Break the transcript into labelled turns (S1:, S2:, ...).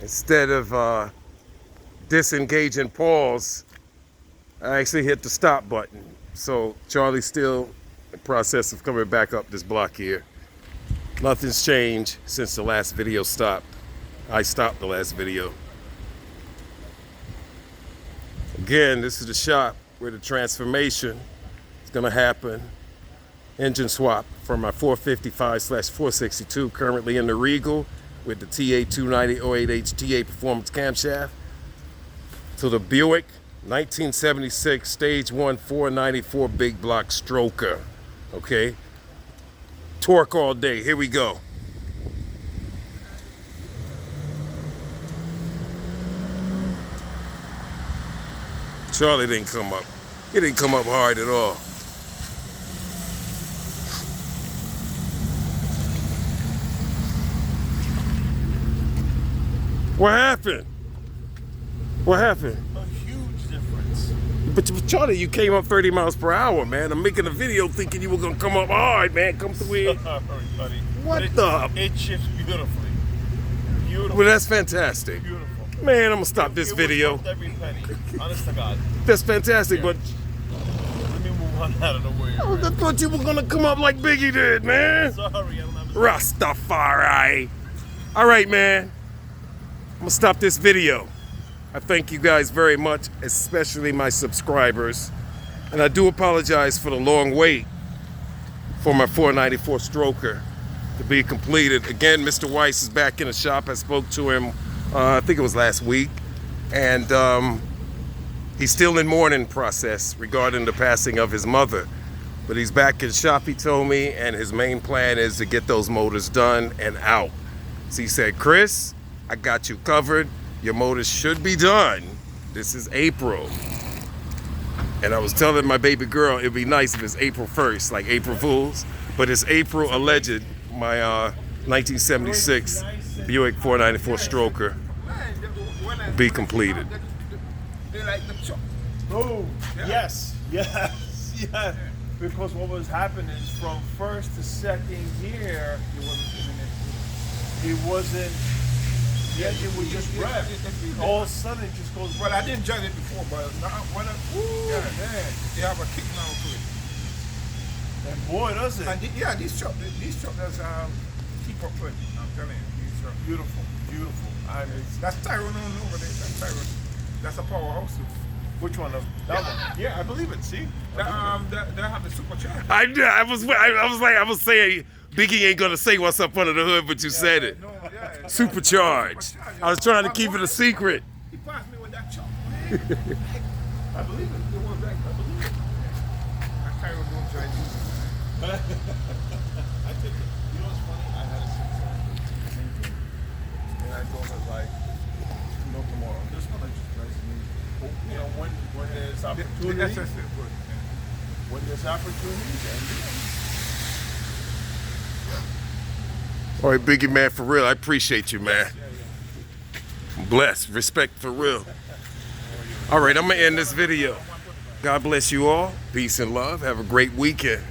S1: Instead of disengaging pause, I actually hit the stop button. So Charlie's still in the process of coming back up this block here. Nothing's changed since the last video stopped. I stopped the last video. Again, this is the shop where the transformation is gonna happen. Engine swap from my 455/462, currently in the Regal with the TA 290-08H TA Performance camshaft, to the Buick 1976 Stage 1 494 big block stroker. Okay? Torque all day. Here we go. Charlie didn't come up. He didn't come up hard at all. What happened? What happened?
S2: A huge difference.
S1: But Charlie, you came up 30 miles per hour, man. I'm making a video thinking you were gonna come up hard, man. Come through here.
S2: Sorry, buddy.
S1: What the?
S2: It shifts beautifully. Beautiful.
S1: Well, that's fantastic.
S2: Beautiful.
S1: Man, I'm gonna stop this video.
S2: Was worth every penny. Honest to God.
S1: That's fantastic, but
S2: Let me move on out of the way.
S1: I thought you were gonna come up like Biggie did, man.
S2: Sorry, I don't have a
S1: Rastafari. All right, man. I'm gonna stop this video. I thank you guys very much, especially my subscribers. And I do apologize for the long wait for my 494 stroker to be completed. Again, Mr. Weiss is back in the shop. I spoke to him, I think it was last week. And he's still in mourning process regarding the passing of his mother. But he's back in the shop, he told me, and his main plan is to get those motors done and out. So he said, Chris, I got you covered. Your motors should be done. This is April. And I was telling my baby girl, it'd be nice if it's April 1st, like April Fools. But it's April alleged, my 1976 Buick 494 stroker will be completed.
S2: Oh, yes, yes, yes. Because what was happening is from first to second gear, it wasn't. The engine would just rev. All of a sudden, it just goes.
S3: Well, I didn't judge it before, but now when yeah, man, they have a kick now to it.
S2: And boy, does it!
S3: And yeah, these trucks keep up with it. I'm telling you, these trucks.
S2: Beautiful, beautiful. I mean,
S3: That's Tyrone over there. That's Tyrone. That's a powerhouse.
S2: which one? That one? Yeah, I believe it. See?
S3: They have the supercharger.
S1: I was saying, Biggie ain't gonna say what's up under the hood, but you said it.
S3: No, yeah.
S1: Supercharged. I was trying to keep it a secret.
S3: He passed me with that truck. I believe it. It was that. I believe it. That Tyrone don't try to use it.
S2: I think, you know what's funny? I had a same thing. And I told her, like, no tomorrow. This one, I just nice and easy. You know, when there's opportunity,
S3: The SS is good.
S2: when there's opportunity, then
S1: All right, Biggie, man, for real, I appreciate you, man. Bless, respect for real. All right, I'm gonna end this video. God bless you all. Peace and love. Have a great weekend.